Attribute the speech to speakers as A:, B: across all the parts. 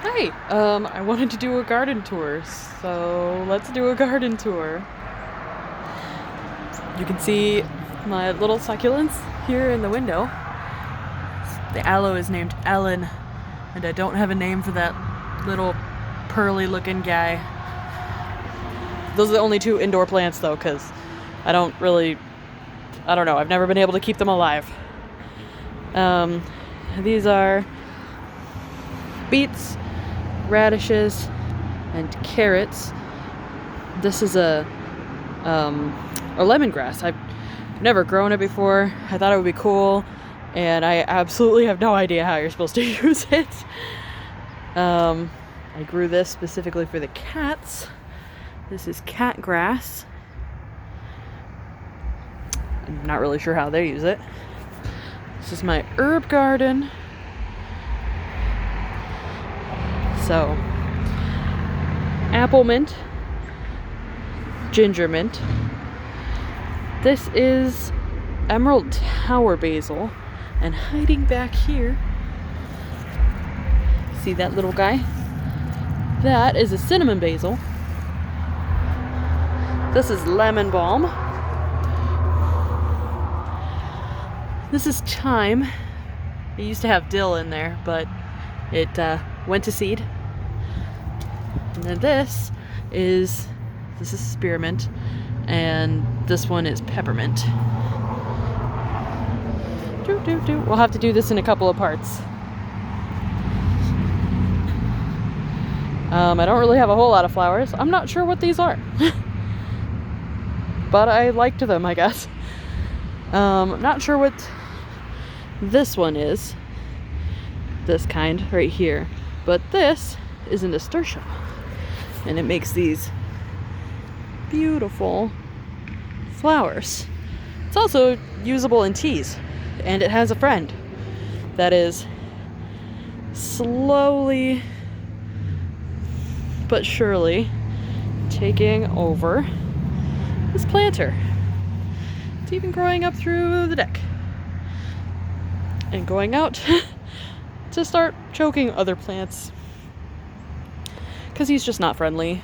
A: Hi, I wanted to do a garden tour, so let's do a garden tour. You can see my little succulents here in the window. The aloe is named Ellen, and I don't have a name for that little pearly looking guy. Those are the only two indoor plants though, because I don't know, I've never been able to keep them alive. These are beets, radishes, and carrots. This is a lemongrass. I've never grown it before. I thought it would be cool, and I absolutely have no idea how you're supposed to use it. I grew this specifically for the cats. This is cat grass. I'm not really sure how they use it. This is my herb garden. So, apple mint, ginger mint. This is emerald tower basil, and hiding back here, see that little guy? That is a cinnamon basil. This is lemon balm. This is thyme. It used to have dill in there, but it went to seed. And then this is spearmint, and this one is peppermint. We'll have to do this in a couple of parts. I don't really have a whole lot of flowers. I'm not sure what these are. But I liked them, I guess. I'm not sure what this one is. This kind right here. But this is a nasturtium. And it makes these beautiful flowers. It's also usable in teas. And it has a friend that is slowly but surely taking over this planter. It's even growing up through the deck and going out to start choking other plants because he's just not friendly.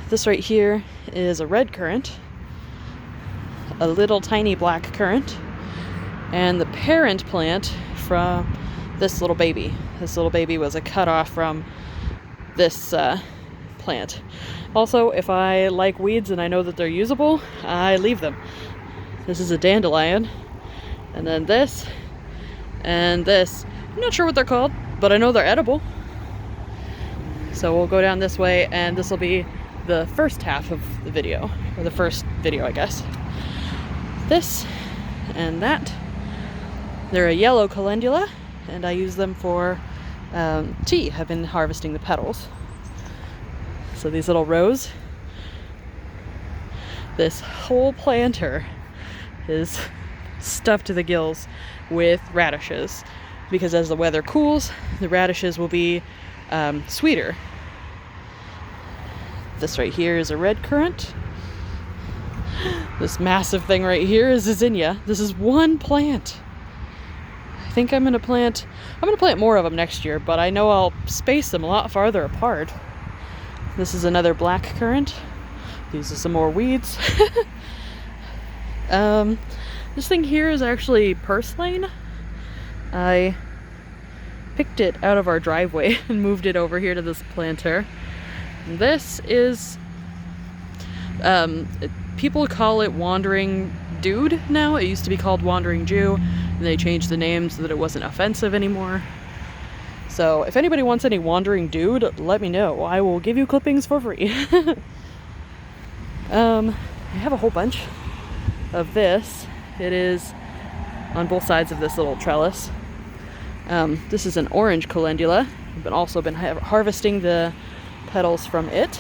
A: This right here is a red currant, a little tiny black currant, and the parent plant from this little baby. This little baby was a cutoff from this plant. Also, if I like weeds and I know that they're usable, I leave them. This is a dandelion, and then this, and this. I'm not sure what they're called, but I know they're edible. So we'll go down this way, and this will be the first half of the video, or the first video, I guess. This and that. They're a yellow calendula, and I use them for tea. I've been harvesting the petals. So these little rows, this whole planter is stuffed to the gills with radishes, because as the weather cools, the radishes will be sweeter. This right here is a red currant. This massive thing right here is a zinnia. This is one plant. I think I'm gonna plant more of them next year, but I know I'll space them a lot farther apart. This is another black currant. These are some more weeds. This thing here is actually purslane. I picked it out of our driveway and moved it over here to this planter. This is, people call it Wandering Dude now. It used to be called Wandering Jew, and they changed the name so that it wasn't offensive anymore. So if anybody wants any Wandering Dude, let me know. I will give you clippings for free. I have a whole bunch of this. It is on both sides of this little trellis. This is an orange calendula. I've also been harvesting the petals from it.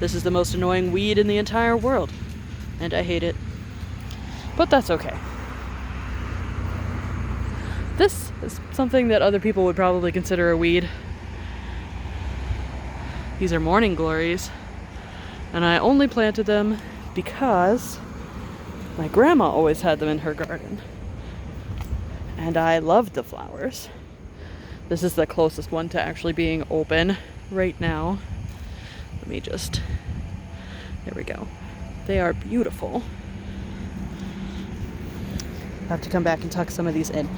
A: This is the most annoying weed in the entire world, and I hate it. But that's okay. This is something that other people would probably consider a weed. These are morning glories, and I only planted them because my grandma always had them in her garden. and I loved the flowers. This is the closest one to actually being open right now. Let me just, there we go. They are beautiful. I have to come back and tuck some of these in.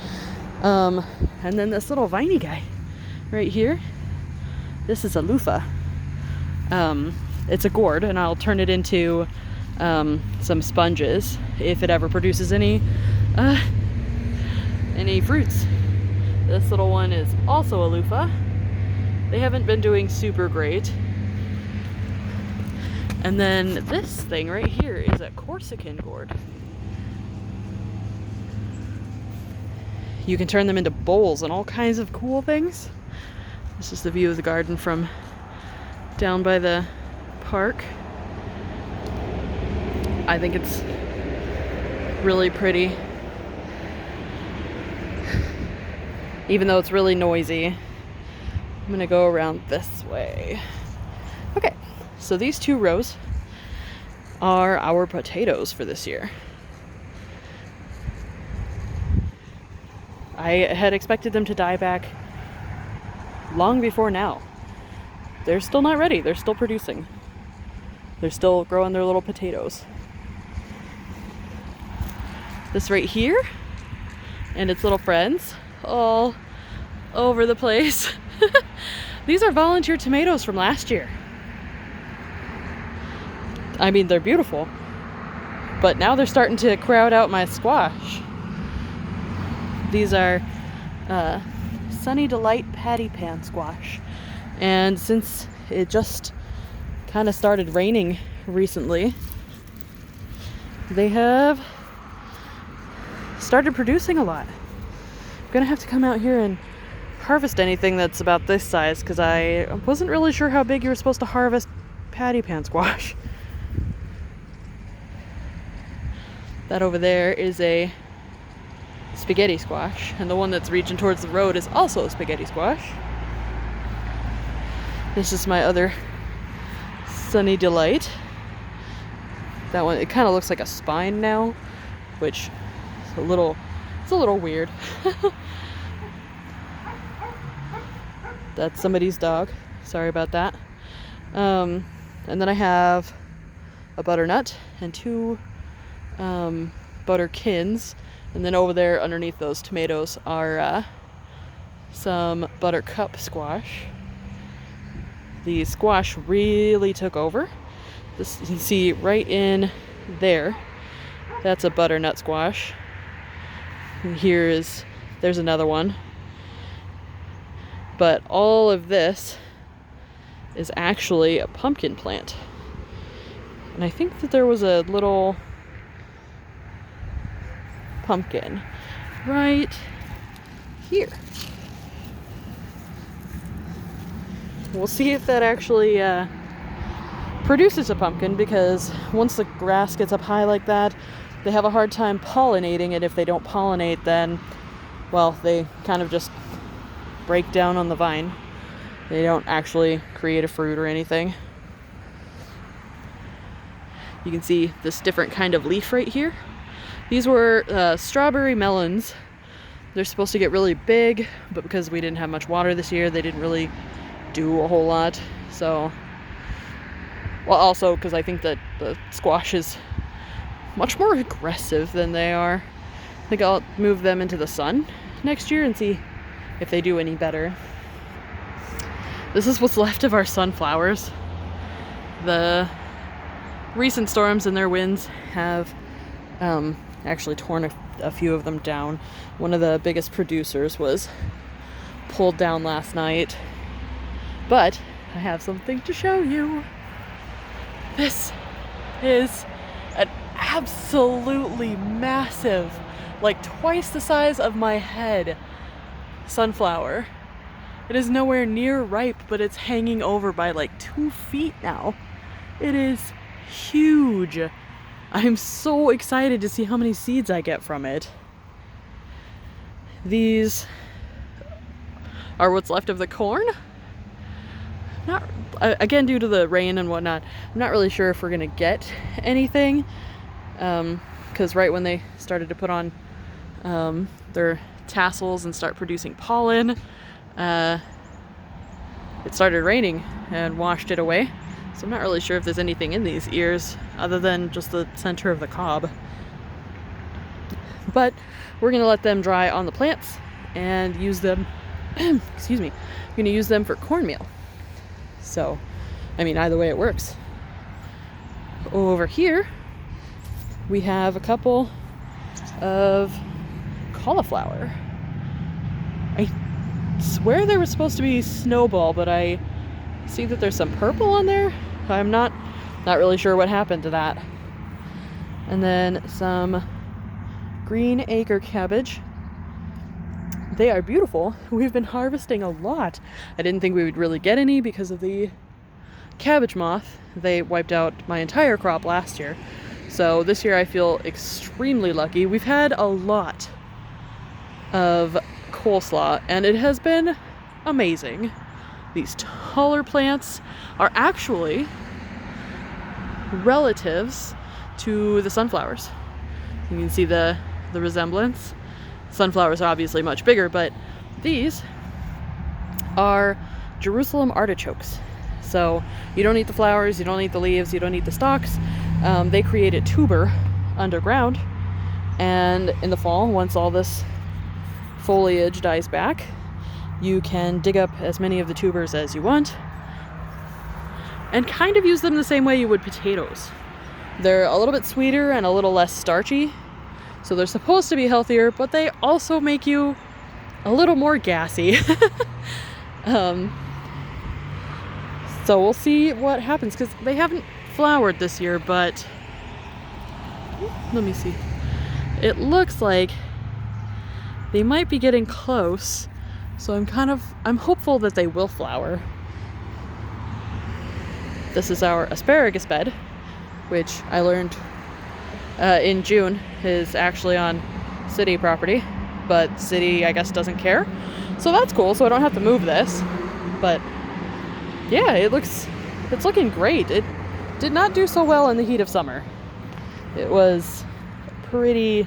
A: And then this little viney guy right here. This is a loofah. It's a gourd, and I'll turn it into some sponges if it ever produces any fruits. This little one is also a loofah. They haven't been doing super great. And then this thing right here is a Corsican gourd. You can turn them into bowls and all kinds of cool things. This is the view of the garden from down by the park. I think it's really pretty. Even though it's really noisy. I'm gonna go around this way. Okay, so these 2 rows are our potatoes for this year. I had expected them to die back long before now. They're still not ready. They're still producing. They're still growing their little potatoes. This right here and its little friends all over the place. These are volunteer tomatoes from last year. I mean, they're beautiful, but now they're starting to crowd out my squash. These are Sunny Delight patty pan squash. And since it just kind of started raining recently, they have started producing a lot. I'm gonna have to come out here and harvest anything that's about this size, because I wasn't really sure how big you were supposed to harvest patty pan squash. That over there is a spaghetti squash, and the one that's reaching towards the road is also a spaghetti squash. This is my other Sunny Delight. That one, it kind of looks like a spine now, which is a little weird. That's somebody's dog. Sorry about that. And then I have a butternut and 2 butterkins. And then over there underneath those tomatoes are some buttercup squash. The squash really took over. This, you can see right in there, that's a butternut squash. And there's another one. But all of this is actually a pumpkin plant. And I think that there was a little pumpkin right here. We'll see if that actually produces a pumpkin, because once the grass gets up high like that, they have a hard time pollinating it. If they don't pollinate, then, well, they kind of just break down on the vine. They don't actually create a fruit or anything. You can see this different kind of leaf right here. These were strawberry melons. They're supposed to get really big, but because we didn't have much water this year, they didn't really do a whole lot. So, well, also because I think that the squash is much more aggressive than they are. I think I'll move them into the sun next year and see if they do any better. This is what's left of our sunflowers. The recent storms and their winds have actually torn a few of them down. One of the biggest producers was pulled down last night. But I have something to show you. This is an absolutely massive, like twice the size of my head, sunflower. It is nowhere near ripe, but it's hanging over by like 2 feet now. It is huge. I'm so excited to see how many seeds I get from it. These are what's left of the corn. Not again, due to the rain and whatnot, I'm not really sure if we're gonna get anything, because right when they started to put on their tassels and start producing pollen. It started raining and washed it away. So I'm not really sure if there's anything in these ears other than just the center of the cob. But we're gonna let them dry on the plants and use them, excuse me, we're gonna use them for cornmeal. So, I mean, either way it works. Over here, we have a couple of cauliflower. I swear they were supposed to be snowball, but I see that there's some purple on there. I'm not really sure what happened to that. And then some green acre cabbage. They are beautiful. We've been harvesting a lot. I didn't think we would really get any because of the cabbage moth. They wiped out my entire crop last year. So this year I feel extremely lucky. We've had a lot of coleslaw and it has been amazing. These taller plants are actually relatives to the sunflowers. You can see the resemblance. Sunflowers are obviously much bigger, but these are Jerusalem artichokes. So you don't eat the flowers, you don't eat the leaves, you don't eat the stalks. They create a tuber underground, and in the fall, once all this foliage dies back, you can dig up as many of the tubers as you want and kind of use them the same way you would potatoes. They're a little bit sweeter and a little less starchy, so they're supposed to be healthier, but they also make you a little more gassy. So we'll see what happens, because they haven't flowered this year, but let me see. It looks like they might be getting close, so I'm hopeful that they will flower. This is our asparagus bed, which I learned in June is actually on city property, but city, I guess, doesn't care. So that's cool, so I don't have to move this. But yeah, it's looking great. It did not do so well in the heat of summer. It was pretty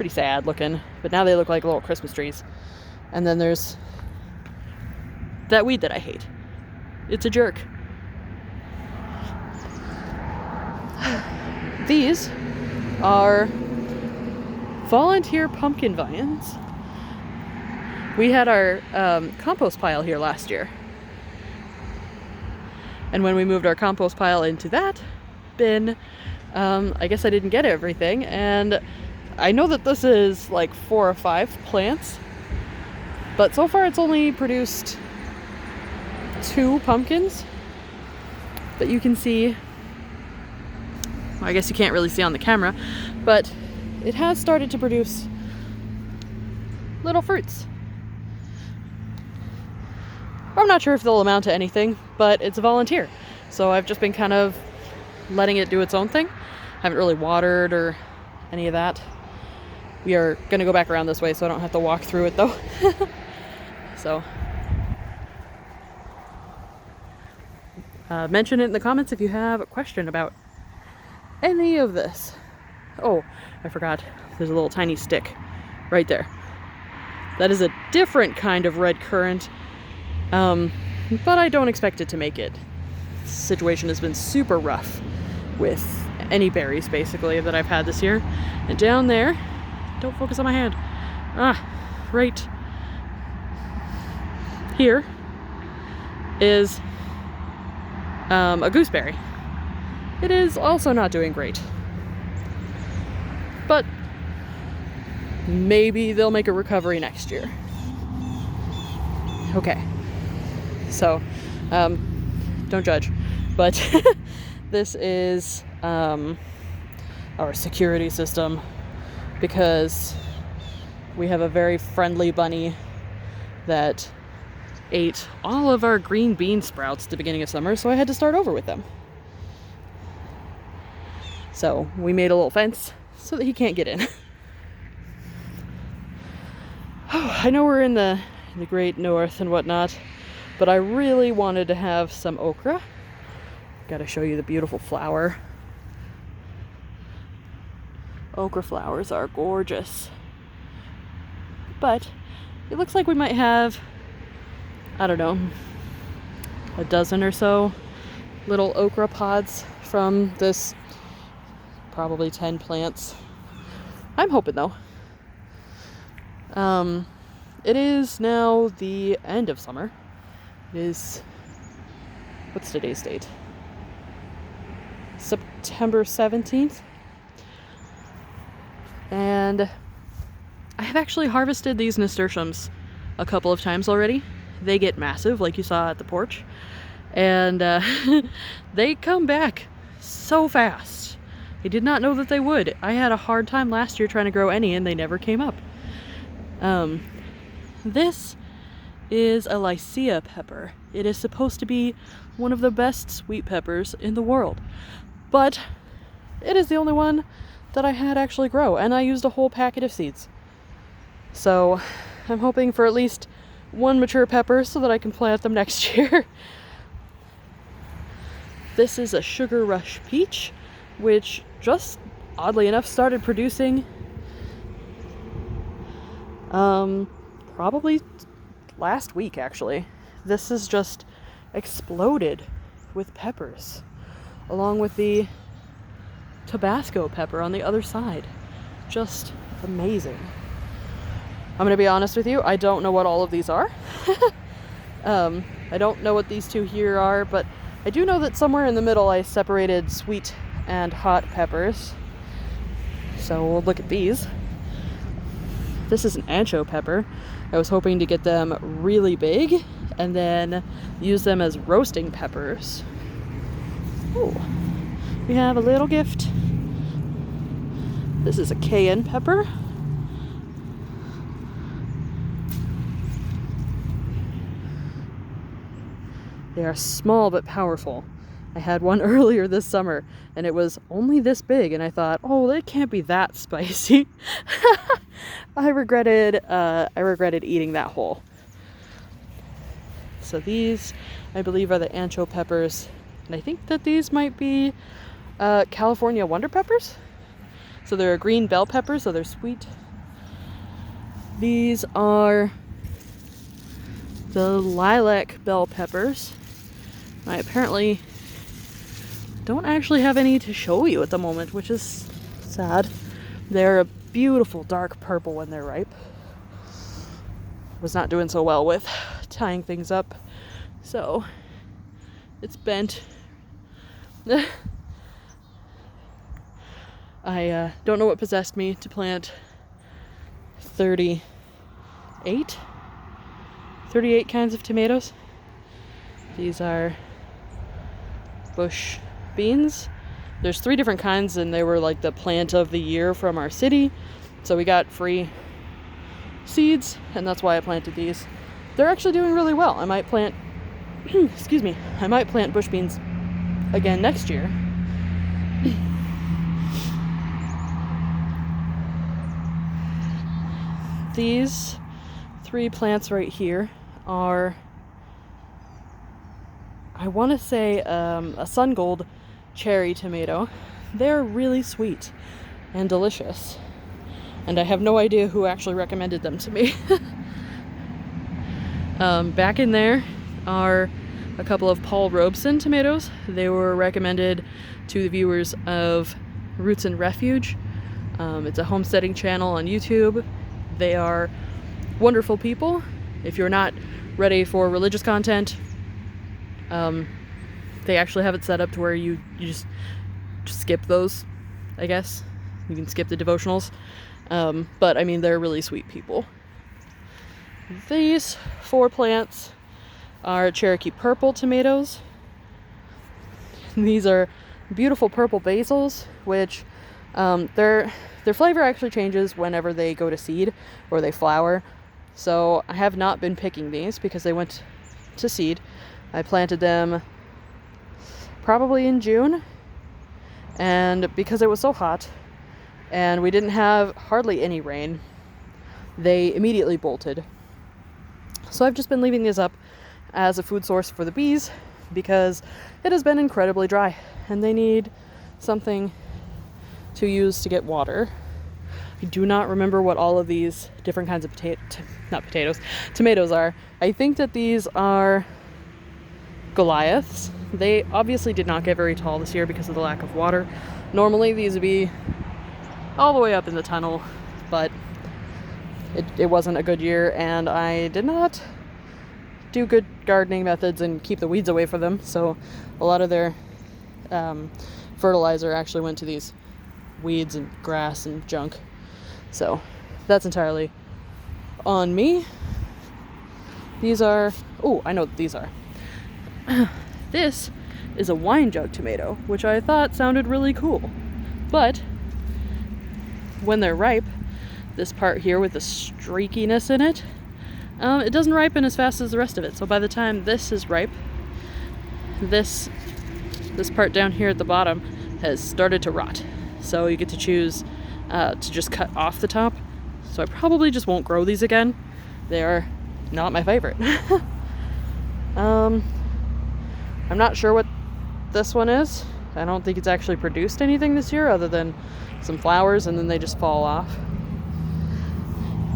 A: sad looking, but now they look like little Christmas trees. And then there's that weed that I hate. It's a jerk. These are volunteer pumpkin vines. We had our compost pile here last year. And when we moved our compost pile into that bin, I guess I didn't get everything. And I know that this is like 4 or 5 plants, but so far it's only produced 2 pumpkins that you can see. Well, I guess you can't really see on the camera, but it has started to produce little fruits. I'm not sure if they'll amount to anything, but it's a volunteer. So I've just been kind of letting it do its own thing. Haven't really watered or any of that. We are going to go back around this way so I don't have to walk through it though. So mention it in the comments if you have a question about any of this. Oh, I forgot. There's a little tiny stick right there. That is a different kind of red currant. But I don't expect it to make it. The situation has been super rough with any berries basically that I've had this year. And down there, don't focus on my hand. Right here is a gooseberry. It is also not doing great. But maybe they'll make a recovery next year. Okay. So, don't judge, but this is our security system, because we have a very friendly bunny that ate all of our green bean sprouts at the beginning of summer, so I had to start over with them. So we made a little fence so that he can't get in. I know we're in the great north and whatnot, but I really wanted to have some okra. Gotta show you the beautiful flower. Okra flowers are gorgeous. but it looks like we might have, I don't know, a dozen or so little okra pods from this, probably 10 plants. I'm hoping though. It is now the end of summer. It is, what's today's date? September 17th. And I have actually harvested these nasturtiums a couple of times already. They get massive, like you saw at the porch. And they come back so fast. I did not know that they would. I had a hard time last year trying to grow any, and they never came up. This is a Lycia pepper. It is supposed to be one of the best sweet peppers in the world. But it is the only one that I had actually grow, and I used a whole packet of seeds. So I'm hoping for at least one mature pepper so that I can plant them next year. This is a Sugar Rush peach, which just oddly enough started producing probably last week actually. This has just exploded with peppers, along with the Tabasco pepper on the other side. Just amazing. I'm gonna be honest with you, I don't know what all of these are. I don't know what these two here are, but I do know that somewhere in the middle I separated sweet and hot peppers. So we'll look at these. This is an ancho pepper. I was hoping to get them really big and then use them as roasting peppers. Ooh, we have a little gift. This is a cayenne pepper. They are small but powerful. I had one earlier this summer and it was only this big, and I thought, oh, they can't be that spicy. I regretted eating that whole. So these, I believe, are the ancho peppers, and I think that these might be California Wonder Peppers. So they're a green bell pepper, so they're sweet. These are the lilac bell peppers. I apparently don't actually have any to show you at the moment, which is sad. They're a beautiful dark purple when they're ripe. Was not doing so well with tying things up, so it's bent. I don't know what possessed me to plant 38 kinds of tomatoes. These are bush beans. There's 3 different kinds, and they were like the plant of the year from our city, so we got free seeds, and that's why I planted these. They're actually doing really well. I might plant excuse me, I might plant bush beans again next year. These 3 plants right here are, I want to say, a sun gold cherry tomato. They're really sweet and delicious, and I have no idea who actually recommended them to me. Back in there are a couple of Paul Robeson tomatoes. They were recommended to the viewers of Roots and Refuge. It's a homesteading channel on YouTube. They are wonderful people. If you're not ready for religious content, they actually have it set up to where you just skip those, I guess. You can skip the devotionals. But I mean, they're really sweet people. These 4 plants are Cherokee purple tomatoes. These are beautiful purple basils, which their flavor actually changes whenever they go to seed or they flower. So I have not been picking these because they went to seed. I planted them probably in June, and because it was so hot and we didn't have hardly any rain, they immediately bolted. So I've just been leaving these up as a food source for the bees because it has been incredibly dry and they need something to use to get water. I do not remember what all of these different kinds of tomatoes are. I think that these are Goliaths. They obviously did not get very tall this year because of the lack of water. Normally these would be all the way up in the tunnel, but it wasn't a good year, and I did not do good gardening methods and keep the weeds away from them, so a lot of their fertilizer actually went to these weeds and grass and junk. So that's entirely on me. These are, oh, I know what these are. This is a wine jug tomato, which I thought sounded really cool. But when they're ripe, this part here with the streakiness in it, it doesn't ripen as fast as the rest of it. So by the time this is ripe, this part down here at the bottom has started to rot. So you get to choose to just cut off the top. So I probably just won't grow these again. They are not my favorite. I'm not sure what this one is. I don't think it's actually produced anything this year other than some flowers, and then they just fall off.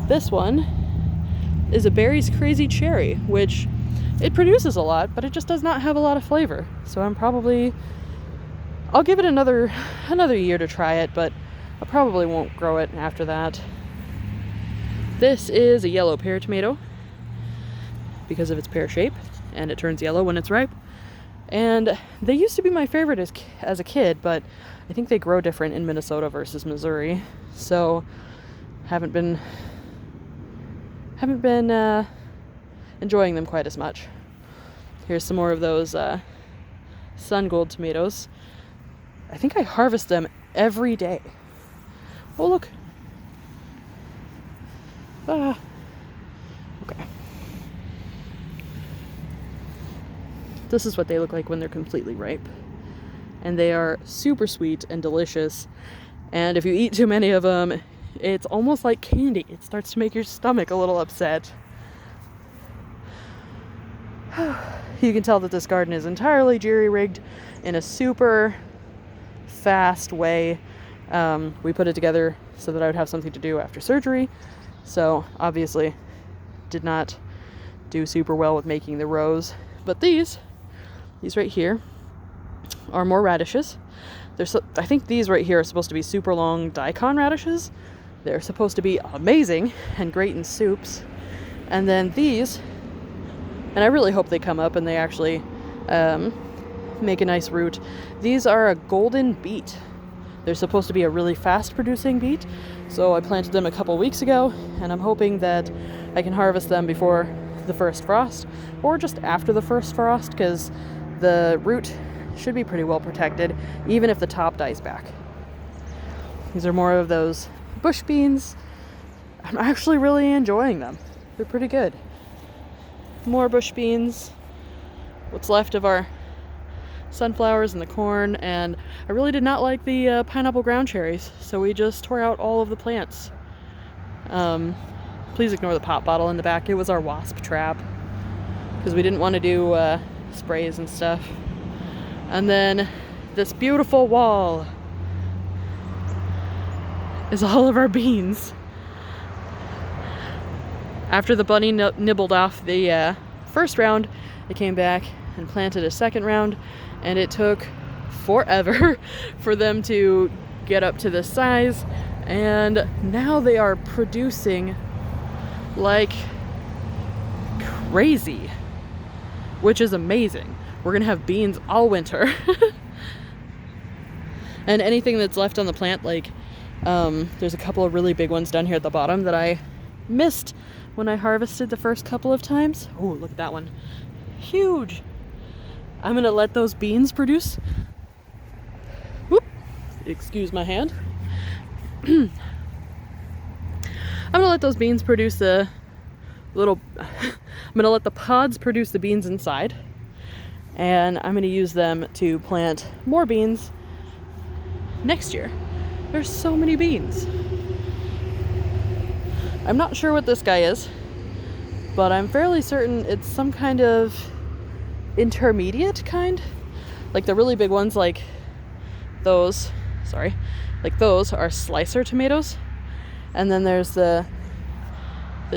A: This one is a Berry's Crazy Cherry, which it produces a lot, but it just does not have a lot of flavor. So I'll give it another year to try it, but I probably won't grow it after that. This is a yellow pear tomato because of its pear shape, and it turns yellow when it's ripe. And they used to be my favorite as a kid, but I think they grow different in Minnesota versus Missouri, so haven't been enjoying them quite as much. Here's some more of those sun gold tomatoes. I think I harvest them every day. Oh, look. Ah. Okay. This is what they look like when they're completely ripe. And they are super sweet and delicious. And if you eat too many of them, it's almost like candy. It starts to make your stomach a little upset. You can tell that this garden is entirely jerry-rigged in a super fast way. We put it together so that I would have something to do after surgery. So obviously did not do super well with making the rows. But these right here are more radishes. I think these right here are supposed to be super long daikon radishes. They're supposed to be amazing and great in soups. And then these, and I really hope they come up and they actually make a nice root. These are a golden beet. They're supposed to be a really fast producing beet. So I planted them a couple weeks ago, and I'm hoping that I can harvest them before the first frost or just after the first frost, because the root should be pretty well protected even if the top dies back. These are more of those bush beans. I'm actually really enjoying them. They're pretty good. More bush beans. What's left of our sunflowers and the corn, and I really did not like the pineapple ground cherries, so we just tore out all of the plants. Please ignore the pop bottle in the back. It was our wasp trap because we didn't want to do sprays and stuff. And then this beautiful wall is all of our beans. After the bunny nibbled off the first round, they came back and planted a second round, and it took forever for them to get up to this size, and now they are producing like crazy, which is amazing. We're gonna have beans all winter. And anything that's left on the plant, like there's a couple of really big ones down here at the bottom that I missed when I harvested the first couple of times. Oh, look at that one. Huge. I'm gonna let those beans produce. Whoop. Excuse my hand. I'm gonna let those beans produce the little, I'm gonna let the pods produce the beans inside, and I'm gonna use them to plant more beans next year. There's so many beans. I'm not sure what this guy is, but I'm fairly certain it's some kind of intermediate kind. Like the really big ones, like those, like those are slicer tomatoes. And then there's the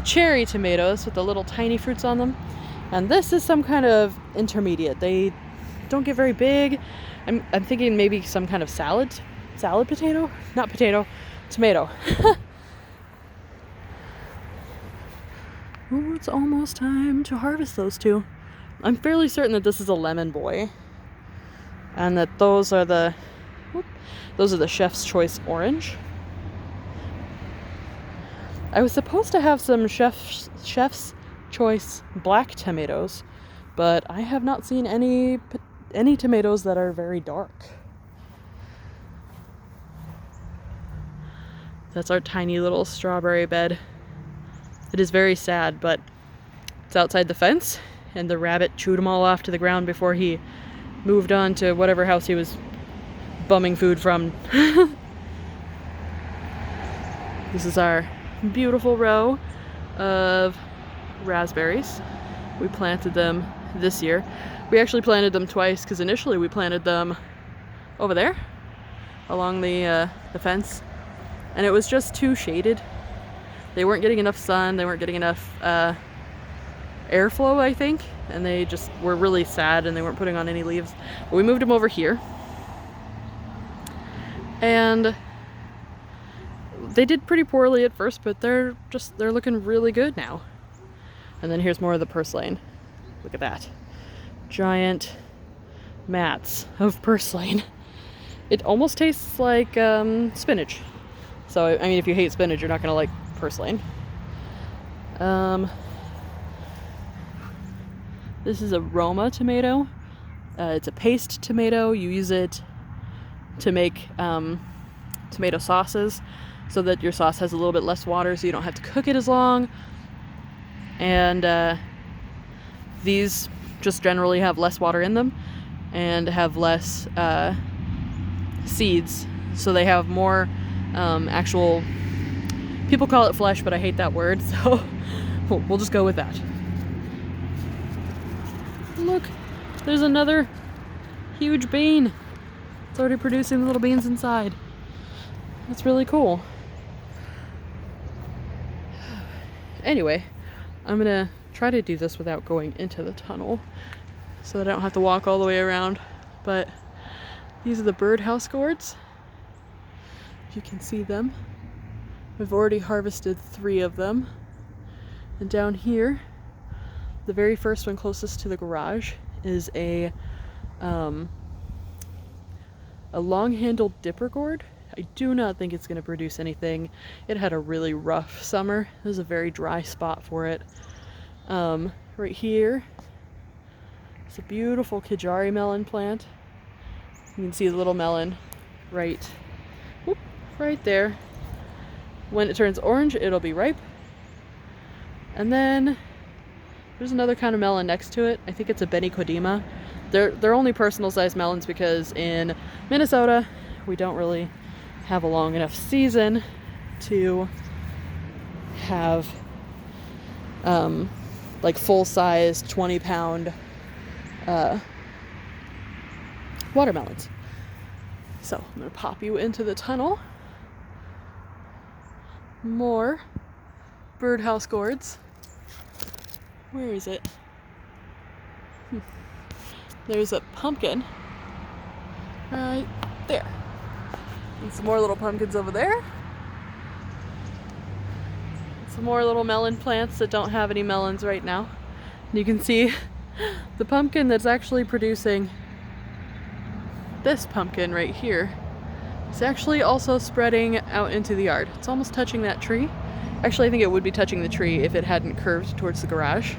A: cherry tomatoes with the little tiny fruits on them. And this is some kind of intermediate. They don't get very big. I'm thinking maybe some kind of salad potato? Not potato, tomato. Ooh, it's almost time to harvest those two. I'm fairly certain that this is a lemon boy. And that those are the Chef's Choice orange. I was supposed to have some Chef's Choice black tomatoes, but I have not seen any tomatoes that are very dark. That's our tiny little strawberry bed. It is very sad, but it's outside the fence, and the rabbit chewed them all off to the ground before he moved on to whatever house he was bumming food from. This is our beautiful row of raspberries. We planted them this year. We actually planted them twice because initially we planted them over there along the fence, and it was just too shaded. They weren't getting enough sun, they weren't getting enough airflow, I think, and they just were really sad and they weren't putting on any leaves. But we moved them over here, and they did pretty poorly at first, but they're looking really good now. And then here's more of the purslane. Look at that. Giant mats of purslane. It almost tastes like spinach. So, I mean, if you hate spinach, you're not gonna like purslane. This is a Roma tomato. It's a paste tomato. You use it to make tomato sauces so that your sauce has a little bit less water so you don't have to cook it as long. And these just generally have less water in them and have less seeds, so they have more actual, people call it flesh, but I hate that word, so we'll just go with that. Look, there's another huge bean. It's already producing the little beans inside. That's really cool. Anyway, I'm gonna try to do this without going into the tunnel so that I don't have to walk all the way around. But these are the birdhouse gourds. If you can see them. We've already harvested 3 of them. And down here, the very first one closest to the garage is a long-handled dipper gourd. I do not think it's going to produce anything. It had a really rough summer. This is a very dry spot for it. Right here, it's a beautiful Kajari melon plant. You can see the little melon right there. When it turns orange, it'll be ripe. And then there's another kind of melon next to it. I think it's a Beni Kodima. They're only personal sized melons because in Minnesota we don't really have a long enough season to have like full-size 20-pound watermelons. So I'm gonna pop you into the tunnel. More birdhouse gourds. Where is it? There's a pumpkin right there. And some more little pumpkins over there. Some more little melon plants that don't have any melons right now. And you can see the pumpkin that's actually producing this pumpkin right here. It's actually also spreading out into the yard. It's almost touching that tree. Actually, I think it would be touching the tree if it hadn't curved towards the garage.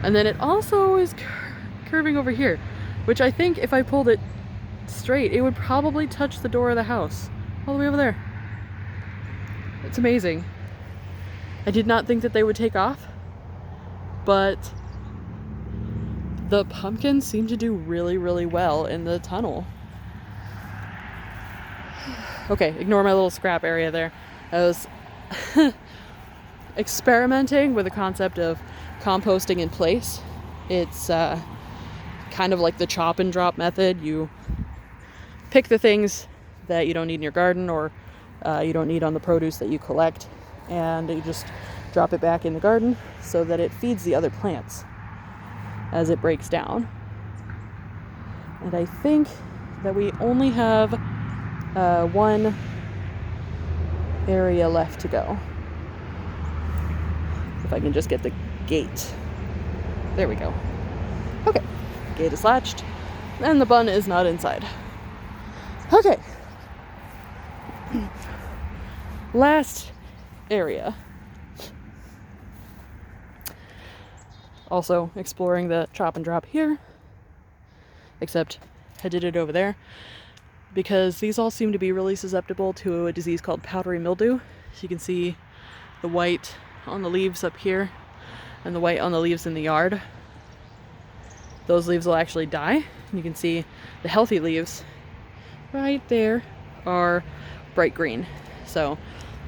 A: And then it also is curving over here, which I think if I pulled it straight, it would probably touch the door of the house. All the way over there. It's amazing. I did not think that they would take off, but the pumpkins seem to do really, really well in the tunnel. Okay, ignore my little scrap area there. I was experimenting with the concept of composting in place. It's kind of like the chop and drop method. You pick the things that you don't need in your garden or you don't need on the produce that you collect, and you just drop it back in the garden so that it feeds the other plants as it breaks down. And I think that we only have one area left to go. If I can just get the gate. There we go. Okay, gate is latched, and the bun is not inside. Okay. Last area. Also exploring the chop and drop here, except I did it over there because these all seem to be really susceptible to a disease called powdery mildew. So you can see the white on the leaves up here and the white on the leaves in the yard. Those leaves will actually die. You can see the healthy leaves right there are bright green. So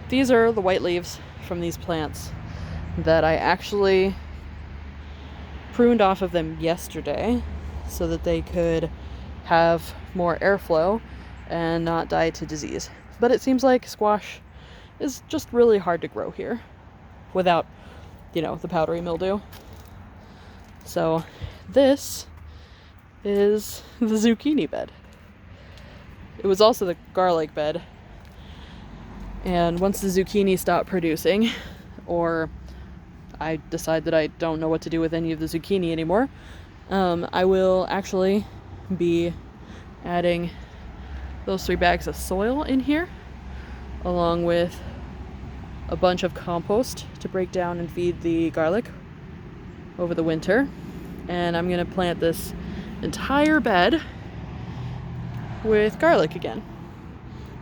A: these are the white leaves from these plants that I actually pruned off of them yesterday so that they could have more airflow and not die to disease. But it seems like squash is just really hard to grow here without, the powdery mildew. So this is the zucchini bed. It was also the garlic bed. And once the zucchini stop producing, or I decide that I don't know what to do with any of the zucchini anymore, I will actually be adding those 3 bags of soil in here, along with a bunch of compost to break down and feed the garlic over the winter. And I'm going to plant this entire bed with garlic again,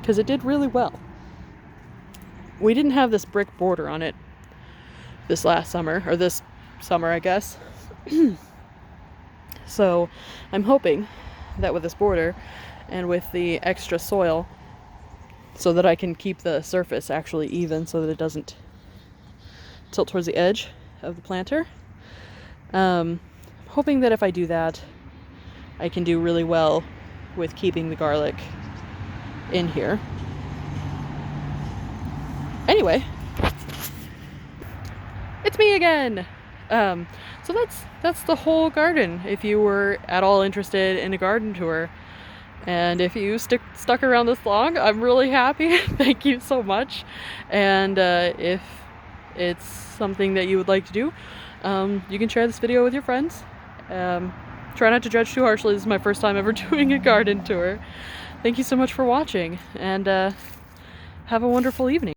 A: because it did really well. We didn't have this brick border on it this summer, I guess. So I'm hoping that with this border and with the extra soil, so that I can keep the surface actually even so that it doesn't tilt towards the edge of the planter. Hoping that if I do that, I can do really well with keeping the garlic in here. Anyway, it's me again. So that's the whole garden. If you were at all interested in a garden tour, and if you stuck around this long, I'm really happy. Thank you so much. And if it's something that you would like to do, you can share this video with your friends. Try not to judge too harshly. This is my first time ever doing a garden tour. Thank you so much for watching, and have a wonderful evening.